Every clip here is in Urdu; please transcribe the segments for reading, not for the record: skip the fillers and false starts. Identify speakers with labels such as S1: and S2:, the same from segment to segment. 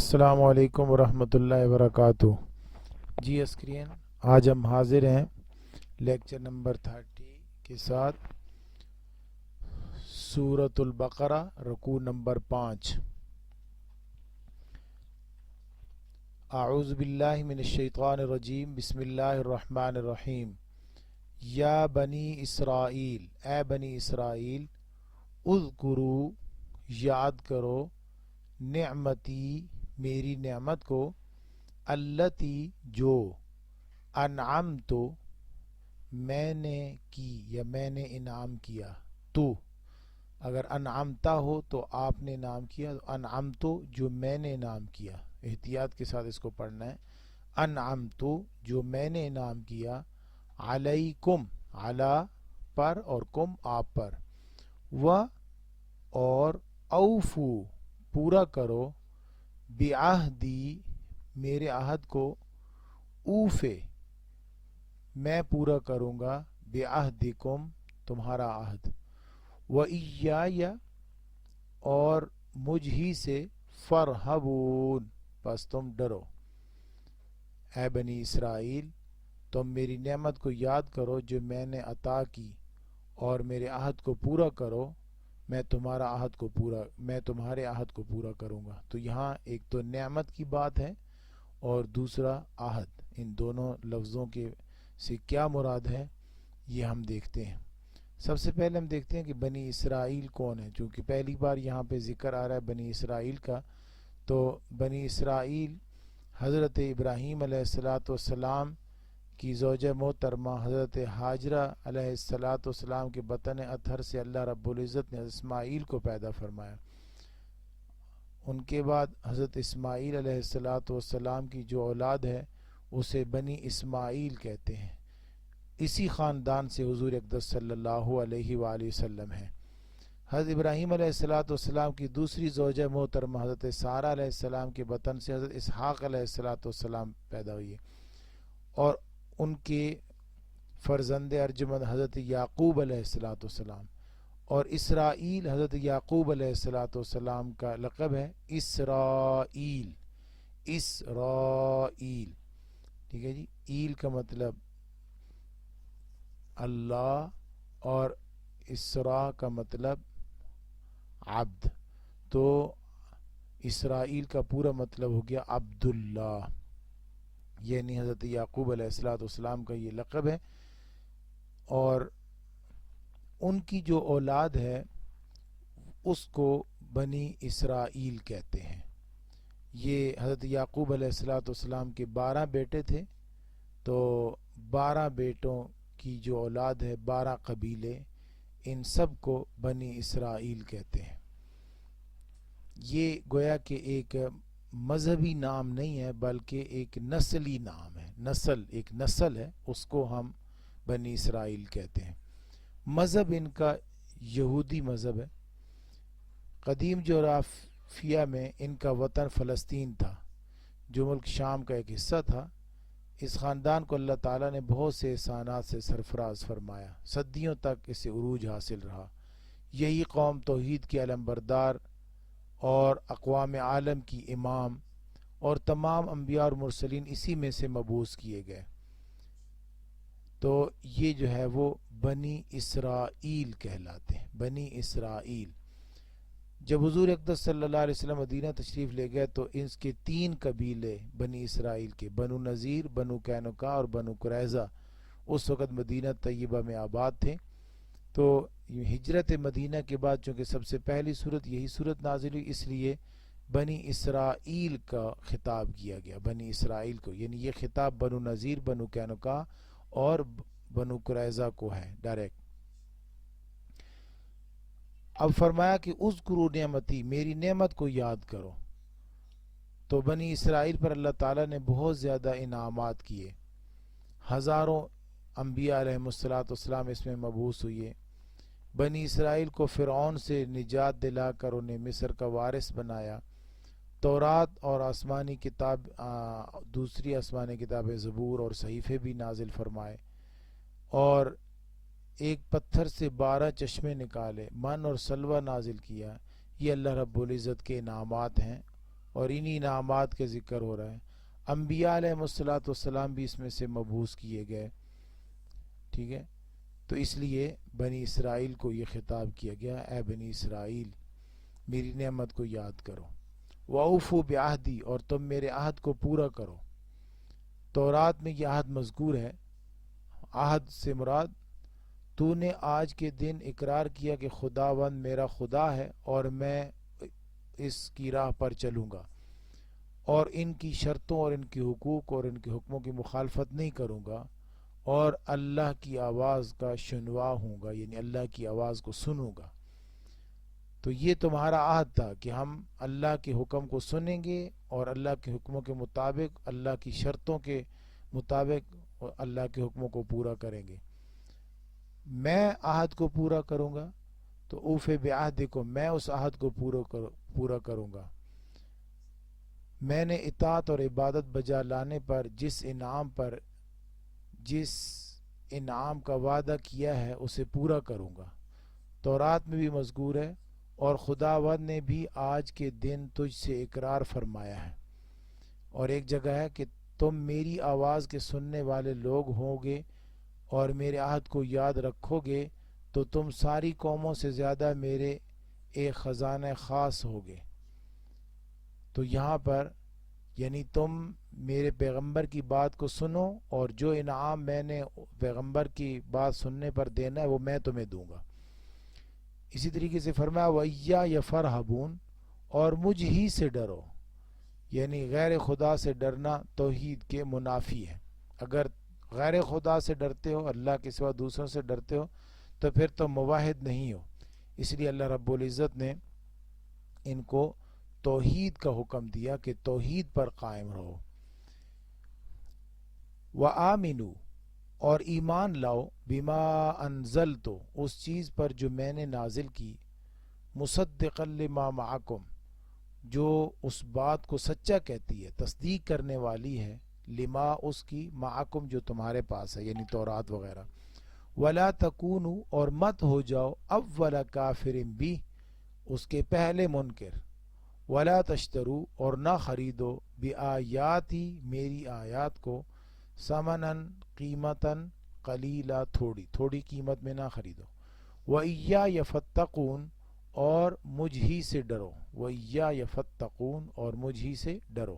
S1: السلام علیکم ورحمۃ اللہ وبرکاتہ۔ جی اسکرین آج ہم حاضر ہیں لیکچر نمبر 30 کے ساتھ، سورۃ البقرہ رکوع نمبر 5۔ اعوذ باللہ من الشیطان الرجیم، بسم اللہ الرحمن الرحیم۔ یا بنی اسرائیل، اے بنی اسرائیل، اذکروا، یاد کرو، نعمتی، میری نعمت کو، التی، جو، انعمت، میں نے کی یا میں نے انعام کیا۔ تو اگر انعمتا ہو تو آپ نے انعام کیا، انعمت جو میں نے انعام کیا، احتیاط کے ساتھ اس کو پڑھنا ہے۔ انعمت جو میں نے انعام کیا، علیکم، علی پر، اور کم آپ پر، و اور، اوفو پورا کرو، بعہدی میرے عہد کو، اوفے میں پورا کروں گا، بعہدکم تمہارا عہد، وإیایا اور مجھ ہی سے، فرحبون بس تم ڈرو۔ اے بنی اسرائیل، تم میری نعمت کو یاد کرو جو میں نے عطا کی، اور میرے عہد کو پورا کرو، میں تمہارے عہد کو پورا کروں گا۔ تو یہاں ایک تو نعمت کی بات ہے اور دوسرا عہد، ان دونوں لفظوں کے سے کیا مراد ہے یہ ہم دیکھتے ہیں۔ سب سے پہلے ہم دیکھتے ہیں کہ بنی اسرائیل کون ہے، چونکہ پہلی بار یہاں پہ ذکر آ رہا ہے بنی اسرائیل کا۔ تو بنی اسرائیل حضرت ابراہیم علیہ السلام کی زوجہ محترمہ حضرت حاجرہ علیہ السلام کے بطن اطہر سے اللہ رب العزت نے اسماعیل کو پیدا فرمایا۔ ان کے بعد حضرت اسماعیل علیہ السلام کی جو اولاد ہے اسے بنی اسماعیل کہتے ہیں۔ اسی خاندان سے حضور اقدس صلی اللہ علیہ وآلہ وسلم ہے۔ حضرت ابراہیم علیہ السلام کی دوسری زوجہ محترمہ حضرت سارہ علیہ السلام کے بطن سے حضرت اسحاق علیہ السلام پیدا ہوئی، اور ان کے فرزند ارجمند حضرت یعقوب علیہ السلام، اور اسرائیل حضرت یعقوب علیہ السلام کا لقب ہے اسرائیل، اسرائیل، ٹھیک ہے جی۔ ایل کا مطلب اللہ، اور اسرا کا مطلب عبد، تو اسرائیل کا پورا مطلب ہو گیا عبداللہ، یعنی حضرت یعقوب علیہ السلام کا یہ لقب ہے۔ اور ان کی جو اولاد ہے اس کو بنی اسرائیل کہتے ہیں۔ یہ حضرت یعقوب علیہ السلام کے 12 بیٹے تھے، تو 12 بیٹوں کی جو اولاد ہے، 12 قبیلے، ان سب کو بنی اسرائیل کہتے ہیں۔ یہ گویا کہ ایک مذہبی نام نہیں ہے بلکہ ایک نسلی نام ہے، ایک نسل ہے، اس کو ہم بنی اسرائیل کہتے ہیں۔ مذہب ان کا یہودی مذہب ہے۔ قدیم جغرافیہ میں ان کا وطن فلسطین تھا، جو ملک شام کا ایک حصہ تھا۔ اس خاندان کو اللہ تعالیٰ نے بہت سے احسانات سے سرفراز فرمایا، صدیوں تک اسے عروج حاصل رہا۔ یہی قوم توحید کی علمبردار اور اقوام عالم کی امام، اور تمام انبیاء اور مرسلین اسی میں سے مبعوث کیے گئے۔ تو یہ جو ہے وہ بنی اسرائیل کہلاتے ہیں، بنی اسرائیل۔ جب حضور اقدس صلی اللہ علیہ وسلم مدینہ تشریف لے گئے تو اس کے 3 قبیلے بنی اسرائیل کے، بنو نذیر، بنو قینقاع اور بنو قریظہ، اس وقت مدینہ طیبہ میں آباد تھے۔ تو ہجرت مدینہ کے بعد چونکہ سب سے پہلی صورت یہی صورت نازل ہوئی، اس لیے بنی اسرائیل کا خطاب کیا گیا، بنی اسرائیل کو، یعنی یہ خطاب بنو نذیر، بنو قینقاع اور بنو قریظہ کو ہے ڈائریکٹ۔ اب فرمایا کہ اذکروا نعمتی، میری نعمت کو یاد کرو۔ تو بنی اسرائیل پر اللہ تعالیٰ نے بہت زیادہ انعامات کیے، ہزاروں انبیاء علیہ السلام اس میں مبعوث ہوئے۔ بنی اسرائیل کو فرعون سے نجات دلا کر انہیں مصر کا وارث بنایا۔ تورات اور آسمانی کتاب، دوسری آسمانی کتاب زبور اور صحیفے بھی نازل فرمائے، اور ایک پتھر سے 12 چشمے نکالے، من اور سلوہ نازل کیا۔ یہ اللہ رب العزت کے انعامات ہیں، اور انہی انعامات کا ذکر ہو رہا ہے. انبیاء علیہ الصلوۃ والسلام بھی اس میں سے مبعوث کیے گئے. ٹھیک ہے، تو اس لیے بنی اسرائیل کو یہ خطاب کیا گیا، اے بنی اسرائیل میری نعمت کو یاد کرو. وَأَوْفُوا بِعَهْدِي، اور تم میرے عہد کو پورا کرو. تورات میں یہ عہد مذکور ہے. عہد سے مراد تو نے آج کے دن اقرار کیا کہ خداوند میرا خدا ہے اور میں اس کی راہ پر چلوں گا اور ان کی شرطوں اور ان کی حقوق اور ان کے حکموں کی مخالفت نہیں کروں گا اور اللہ کی آواز کا شنوا ہوں گا، یعنی اللہ کی آواز کو سنوں گا. تو یہ تمہارا عہد تھا کہ ہم اللہ کے حکم کو سنیں گے اور اللہ کے حکموں کے مطابق، اللہ کی شرطوں کے مطابق اللہ کے حکموں کو پورا کریں گے. میں عہد کو پورا کروں گا، تو اوف بعہدکم، میں اس عہد کو پورا کروں گا. میں نے اطاعت اور عبادت بجا لانے پر جس انعام کا وعدہ کیا ہے اسے پورا کروں گا. تورات میں بھی مذکور ہے، اور خداوند نے بھی آج کے دن تجھ سے اقرار فرمایا ہے. اور ایک جگہ ہے کہ تم میری آواز کے سننے والے لوگ ہوں گے اور میرے عہد کو یاد رکھو گے تو تم ساری قوموں سے زیادہ میرے ایک خزانہ خاص ہوگے. تو یہاں پر یعنی تم میرے پیغمبر کی بات کو سنو اور جو انعام میں نے پیغمبر کی بات سننے پر دینا ہے وہ میں تمہیں دوں گا. اسی طریقے سے فرمایا وَإِيَّايَ فَارْهَبُونَ، اور مجھ ہی سے ڈرو. یعنی غیر خدا سے ڈرنا توحید کے منافی ہے. اگر غیر خدا سے ڈرتے ہو، اللہ کے سوا دوسروں سے ڈرتے ہو، تو پھر تم موحد نہیں ہو. اس لیے اللہ رب العزت نے ان کو توحید کا حکم دیا کہ توحید پر قائم رہو. وَآمِنُوا، اور ایمان لاؤ، بما انزلت، اس چیز پر جو میں نے نازل کی، مصدقا لما معکم، جو اس بات کو سچا کہتی ہے، تصدیق کرنے والی ہے، لما اس کی، معکم جو تمہارے پاس ہے، یعنی تورات وغیرہ. ولا تکونوا، اور مت ہو جاؤ، اول کافر بھی، اس کے پہلے منکر. ولا تشترو، اور نہ خریدو، بآیاتی، میری آیات کو، ثمناً، قیمتاً، قلیلا، تھوڑی قیمت میں نہ خریدو. وإیایا فاتقون، اور مجھ ہی سے ڈرو. وإیایا فاتقون، اور مجھ ہی سے ڈرو.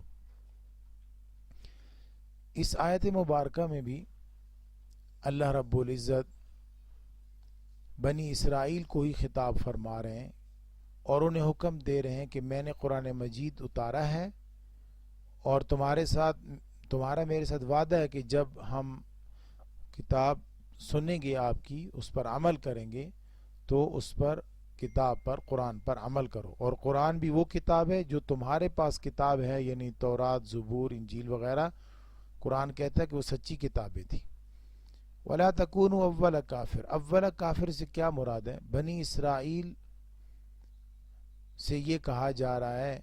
S1: اس آیت مبارکہ میں بھی اللہ رب العزت بنی اسرائیل کو ہی خطاب فرما رہے ہیں اور انہیں حکم دے رہے ہیں کہ میں نے قرآن مجید اتارا ہے اور تمہارا میرے ساتھ وعدہ ہے کہ جب ہم کتاب سنیں گے آپ کی، اس پر عمل کریں گے، تو اس پر کتاب پر، قرآن پر عمل کرو. اور قرآن بھی وہ کتاب ہے جو تمہارے پاس کتاب ہے، یعنی تورات، زبور، انجیل وغیرہ. قرآن کہتا ہے کہ وہ سچی کتابیں تھیں. ولا تکونوا اول کافر، اول کافر سے کیا مراد ہے؟ بنی اسرائیل سے یہ کہا جا رہا ہے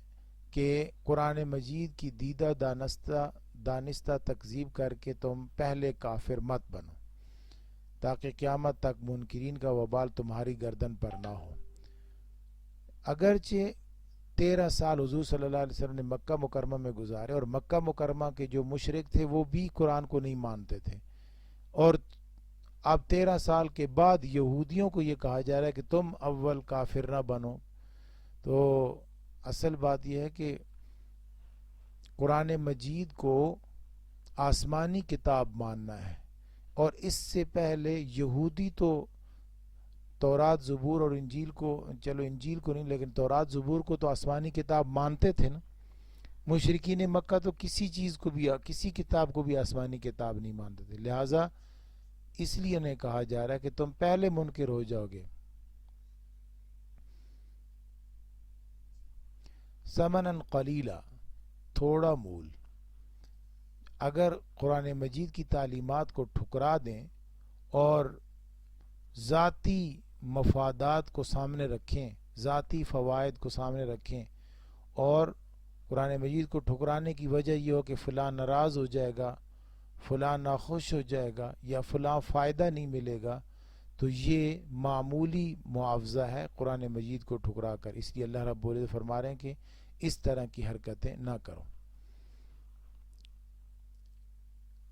S1: کہ قرآن مجید کی دیدہ دانستہ تکذیب کر کے تم پہلے کافر مت بنو، تاکہ قیامت تک منکرین کا وبال تمہاری گردن پر نہ ہو. اگرچہ 13 سال حضور صلی اللہ علیہ وسلم نے مکہ مکرمہ میں گزارے اور مکہ مکرمہ کے جو مشرک تھے وہ بھی قرآن کو نہیں مانتے تھے، اور اب 13 سال کے بعد یہودیوں کو یہ کہا جا رہا ہے کہ تم اول کافر نہ بنو. تو اصل بات یہ ہے کہ قرآن مجید کو آسمانی کتاب ماننا ہے، اور اس سے پہلے یہودی تو تورات، زبور اور انجیل کو، چلو انجیل کو نہیں لیکن تورات، زبور کو تو آسمانی کتاب مانتے تھے نا. مشرکین مکہ تو کسی چیز کو بھی، کسی کتاب کو بھی آسمانی کتاب نہیں مانتے تھے. لہٰذا اس لیے انہیں کہا جا رہا ہے کہ تم پہلے منکر ہو جاؤ گے. ثمناً قلیلا، تھوڑا مول. اگر قرآن مجید کی تعلیمات کو ٹھکرا دیں اور ذاتی مفادات کو سامنے رکھیں، ذاتی فوائد کو سامنے رکھیں، اور قرآن مجید کو ٹھکرانے کی وجہ یہ ہو کہ فلاں ناراض ہو جائے گا، فلاں ناخوش ہو جائے گا، یا فلاں فائدہ نہیں ملے گا، تو یہ معمولی معاوضہ ہے قرآن مجید کو ٹھکرا کر. اس لیے اللہ رب العزت فرما رہے ہیں کہ اس طرح کی حرکتیں نہ کرو۔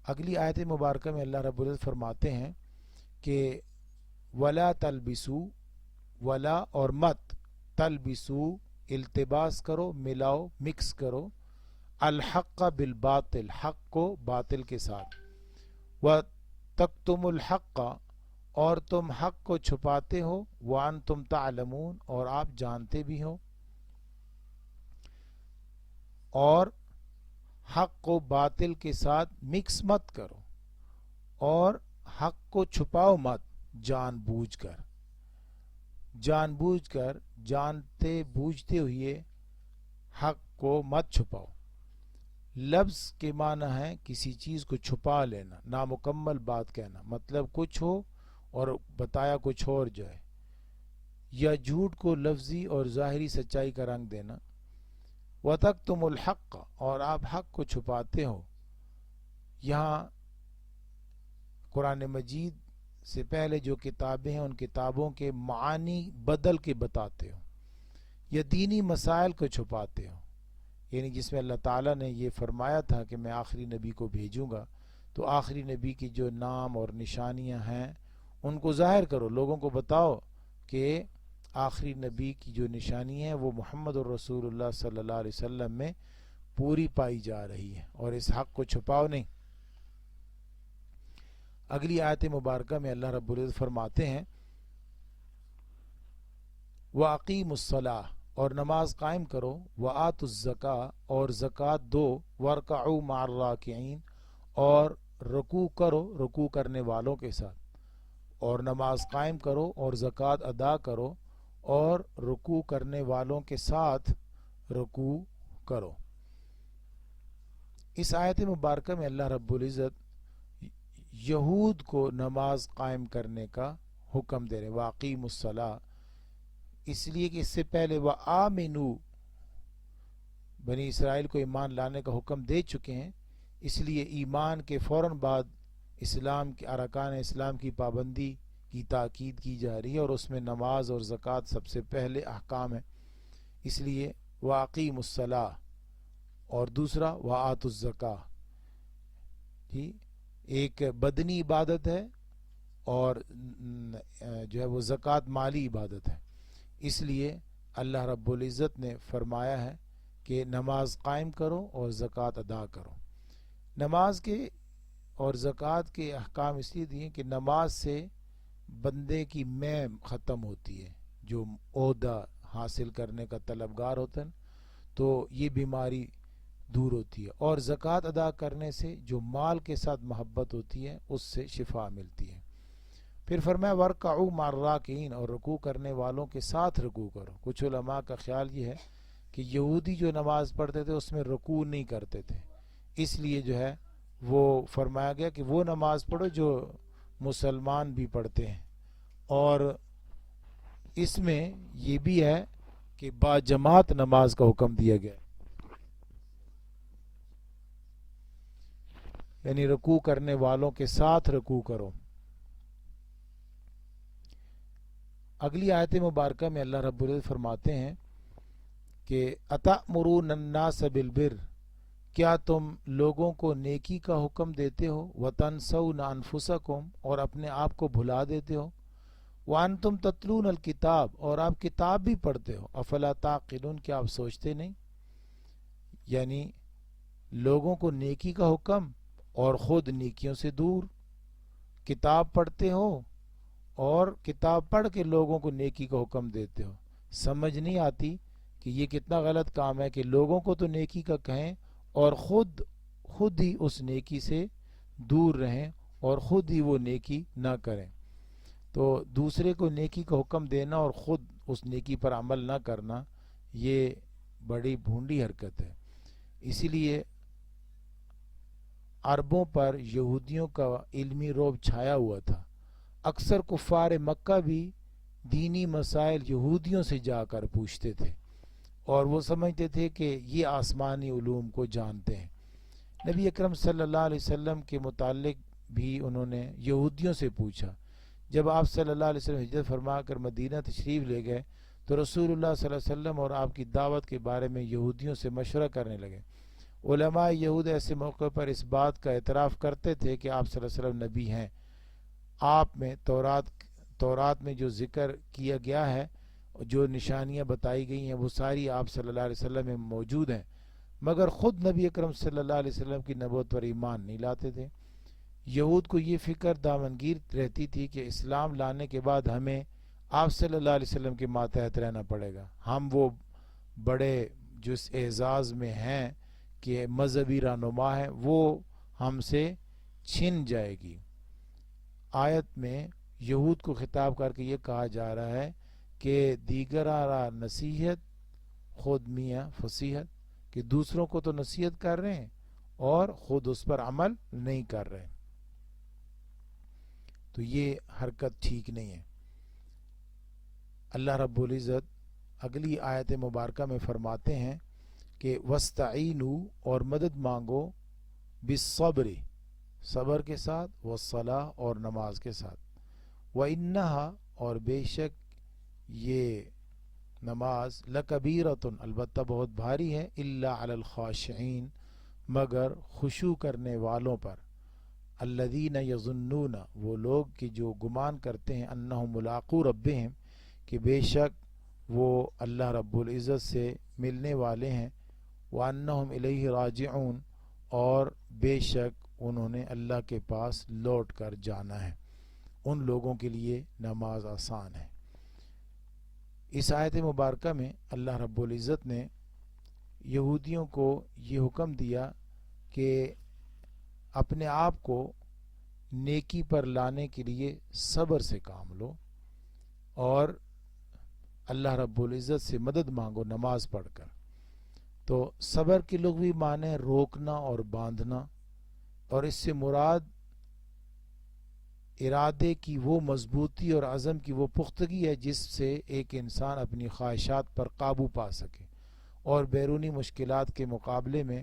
S1: اگلی آیت مبارکہ میں اللہ رب العزت فرماتے ہیں کہ ولا تلبسو، ولا اور مت، تلبسو التباس کرو، ملاؤ، مکس کرو، الحق بالباطل، حق کو باطل کے ساتھ، وتکتم الحق اور تم حق کو چھپاتے ہو، وانتم تعلمون اور آپ جانتے بھی ہو۔ اور حق کو باطل کے ساتھ مکس مت کرو، اور حق کو چھپاؤ مت جان بوجھ کر، جان بوجھ کر، جانتے بوجھتے ہوئے حق کو مت چھپاؤ۔ لفظ کے معنی ہے کسی چیز کو چھپا لینا، نامکمل بات کہنا، مطلب کچھ ہو اور بتایا کچھ اور جائے، یا جھوٹ کو لفظی اور ظاہری سچائی کا رنگ دینا۔ وَتَكْتُمُ الْحَقَّ اور آپ حق کو چھپاتے ہو۔ یہاں قرآن مجید سے پہلے جو کتابیں ہیں ان کتابوں کے معانی بدل کے بتاتے ہو، یا دینی مسائل کو چھپاتے ہو، یعنی جس میں اللہ تعالیٰ نے یہ فرمایا تھا کہ میں آخری نبی کو بھیجوں گا، تو آخری نبی کی جو نام اور نشانیاں ہیں ان کو ظاہر کرو، لوگوں کو بتاؤ کہ آخری نبی کی جو نشانی ہے وہ محمد الرسول اللہ صلی اللہ علیہ وسلم میں پوری پائی جا رہی ہے، اور اس حق کو چھپاؤ نہیں۔ اگلی آیت مبارکہ میں اللہ رب العزت فرماتے ہیں وَأَقِيمُوا الصَّلَاةَ اور نماز قائم کرو، وَآتُوا الزَّكَاةَ اور زکوٰۃ دو، وَارْكَعُوا مَعَ الرَّاكِعِينَ اور رکوع کرو رکوع کرنے والوں کے ساتھ، اور نماز قائم کرو اور زکوٰۃ ادا کرو اور رکوع کرنے والوں کے ساتھ رکوع کرو۔ اس آیت مبارکہ میں اللہ رب العزت یہود کو نماز قائم کرنے کا حکم دے رہے، وَأَقِيمُوا الصَّلَاةَ، اس لیے کہ اس سے پہلے وَآمِنُوا بنی اسرائیل کو ایمان لانے کا حکم دے چکے ہیں، اس لیے ایمان کے فوراً بعد اسلام کے ارکان اسلام کی پابندی کی تاکید کی جا رہی ہے، اور اس میں نماز اور زکوٰۃ سب سے پہلے احکام ہے، اس لیے وَأَقِيمُوا الصَّلَاةَ اور دوسرا وَآتُوا الزَّكَاةَ، جی ایک بدنی عبادت ہے اور جو ہے وہ زکوٰۃ مالی عبادت ہے، اس لیے اللہ رب العزت نے فرمایا ہے کہ نماز قائم کرو اور زکوٰۃ ادا کرو۔ نماز کے اور زکوٰۃ کے احکام اس لیے دیے کہ نماز سے بندے کی میں ختم ہوتی ہے، جو عہدہ حاصل کرنے کا طلبگار ہوتا ہے تو یہ بیماری دور ہوتی ہے، اور زکوٰۃ ادا کرنے سے جو مال کے ساتھ محبت ہوتی ہے اس سے شفا ملتی ہے۔ پھر فرمایا وَارْكَعُوا مَعَ الرَّاكِعِينَ اور رکوع کرنے والوں کے ساتھ رکوع کرو۔ کچھ علماء کا خیال یہ ہے کہ یہودی جو نماز پڑھتے تھے اس میں رکوع نہیں کرتے تھے، اس لیے جو ہے وہ فرمایا گیا کہ وہ نماز پڑھو جو مسلمان بھی پڑھتے ہیں، اور اس میں یہ بھی ہے کہ با جماعت نماز کا حکم دیا گیا، یعنی رکوع کرنے والوں کے ساتھ رکوع کرو۔ اگلی آیت مبارکہ میں اللہ رب العزت فرماتے ہیں کہ أَتَأْمُرُونَ النَّاسَ بِالْبِرِّ کیا تم لوگوں کو نیکی کا حکم دیتے ہو، وَتَنْسَوْنَ أَنفُسَكُمْ اور اپنے آپ کو بھلا دیتے ہو، وَأَنْتُمْ تَتْلُونَ الْكِتَابَ اور آپ کتاب بھی پڑھتے ہو، أَفَلَا تَعْقِلُونَ کیا آپ سوچتے نہیں؟ یعنی لوگوں کو نیکی کا حکم اور خود نیکیوں سے دور، کتاب پڑھتے ہو اور کتاب پڑھ کے لوگوں کو نیکی کا حکم دیتے ہو، سمجھ نہیں آتی کہ یہ کتنا غلط کام ہے کہ لوگوں کو تو نیکی کا کہیں اور خود ہی اس نیکی سے دور رہیں اور خود ہی وہ نیکی نہ کریں۔ تو دوسرے کو نیکی کا حکم دینا اور خود اس نیکی پر عمل نہ کرنا یہ بڑی بھونڈی حرکت ہے۔ اسی لیے عربوں پر یہودیوں کا علمی رعب چھایا ہوا تھا، اکثر کفار مکہ بھی دینی مسائل یہودیوں سے جا کر پوچھتے تھے، اور وہ سمجھتے تھے کہ یہ آسمانی علوم کو جانتے ہیں۔ نبی اکرم صلی اللہ علیہ وسلم کے متعلق بھی انہوں نے یہودیوں سے پوچھا۔ جب آپ صلی اللہ علیہ وسلم ہجرت فرما کر مدینہ تشریف لے گئے تو رسول اللہ صلی اللہ علیہ وسلم اور آپ کی دعوت کے بارے میں یہودیوں سے مشورہ کرنے لگے۔ علماء یہود ایسے موقع پر اس بات کا اعتراف کرتے تھے کہ آپ صلی اللہ علیہ وسلم نبی ہیں۔ آپ میں تورات میں جو ذکر کیا گیا ہے، جو نشانیاں بتائی گئی ہیں، وہ ساری آپ صلی اللہ علیہ وسلم میں موجود ہیں، مگر خود نبی اکرم صلی اللہ علیہ وسلم کی نبوت پر ایمان نہیں لاتے تھے۔ یہود کو یہ فکر دامنگیر رہتی تھی کہ اسلام لانے کے بعد ہمیں آپ صلی اللہ علیہ وسلم کے ماتحت رہنا پڑے گا، ہم وہ بڑے جو اس اعزاز میں ہیں کہ مذہبی رہنما ہے، وہ ہم سے چھن جائے گی۔ آیت میں یہود کو خطاب کر کے یہ کہا جا رہا ہے کہ دیگرارا نصیحت خود میاں فصیحت، کہ دوسروں کو تو نصیحت کر رہے ہیں اور خود اس پر عمل نہیں کر رہے، تو یہ حرکت ٹھیک نہیں ہے۔ اللہ رب العزت اگلی آیت مبارکہ میں فرماتے ہیں کہ وَاسْتَعِینُوا، اور مدد مانگو، بالصبر، صبر کے ساتھ، والصلاۃ، اور نماز کے ساتھ، وَإِنَّهَا، اور بے شک یہ نماز، لَكَبِيرَةٌ، البتہ بہت بھاری ہے، إِلَّا عَلَى الْخَاشِعِينَ، مگر خشوع کرنے والوں پر، الَّذِينَ يَظُنُّونَ، وہ لوگ کہ جو گمان کرتے ہیں، أَنَّهُمْ مُلَاقُو رَبِّهِمْ، کہ بے شک وہ اللہ رب العزت سے ملنے والے ہیں، وَأَنَّهُمْ إِلَيْهِ رَاجِعُونَ، اور بے شک انہوں نے اللہ کے پاس لوٹ کر جانا ہے، ان لوگوں کے لیے نماز آسان ہے۔ اس آیت مبارکہ میں اللہ رب العزت نے یہودیوں کو یہ حکم دیا کہ اپنے آپ کو نیکی پر لانے کے لیے صبر سے کام لو اور اللہ رب العزت سے مدد مانگو نماز پڑھ کر۔ تو صبر کے لغوی معنی روکنا اور باندھنا، اور اس سے مراد ارادے کی وہ مضبوطی اور عزم کی وہ پختگی ہے جس سے ایک انسان اپنی خواہشات پر قابو پا سکے اور بیرونی مشکلات کے مقابلے میں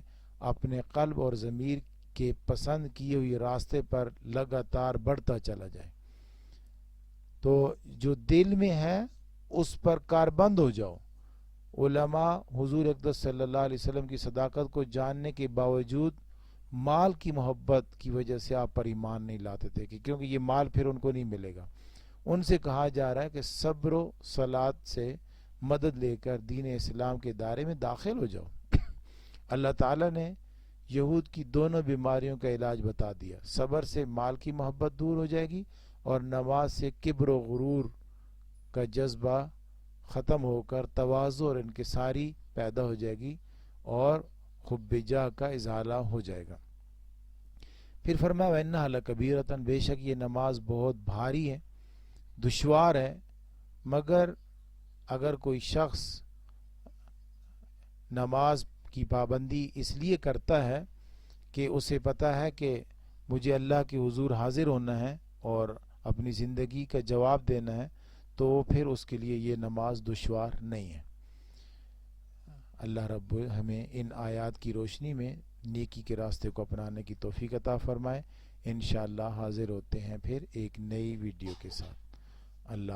S1: اپنے قلب اور ضمیر کے پسند کیے ہوئے راستے پر لگاتار بڑھتا چلا جائے۔ تو جو دل میں ہے اس پر کاربند ہو جاؤ۔ علماء حضور اقدس صلی اللہ علیہ وسلم کی صداقت کو جاننے کے باوجود مال کی محبت کی وجہ سے آپ پر ایمان نہیں لاتے تھے، کہ کیونکہ یہ مال پھر ان کو نہیں ملے گا۔ ان سے کہا جا رہا ہے کہ صبر و صلات سے مدد لے کر دین اسلام کے دائرے میں داخل ہو جاؤ۔ اللہ تعالیٰ نے یہود کی دونوں بیماریوں کا علاج بتا دیا۔ صبر سے مال کی محبت دور ہو جائے گی، اور نماز سے کبر و غرور کا جذبہ ختم ہو کر تواضع اور انکساری پیدا ہو جائے گی، اور حب جاہ کا ازالہ ہو جائے گا۔ پھر فرمایا وَإِنَّهَا لَكَبِيرَةٌ، بے شک یہ نماز بہت بھاری ہے، دشوار ہے، مگر اگر کوئی شخص نماز کی پابندی اس لیے کرتا ہے کہ اسے پتہ ہے کہ مجھے اللہ کے حضور حاضر ہونا ہے اور اپنی زندگی کا جواب دینا ہے، تو پھر اس کے لیے یہ نماز دشوار نہیں ہے۔ اللہ رب ہمیں ان آیات کی روشنی میں نیکی کے راستے کو اپنانے کی توفیق عطا فرمائے۔ انشاءاللہ حاضر ہوتے ہیں پھر ایک نئی ویڈیو کے ساتھ۔ اللہ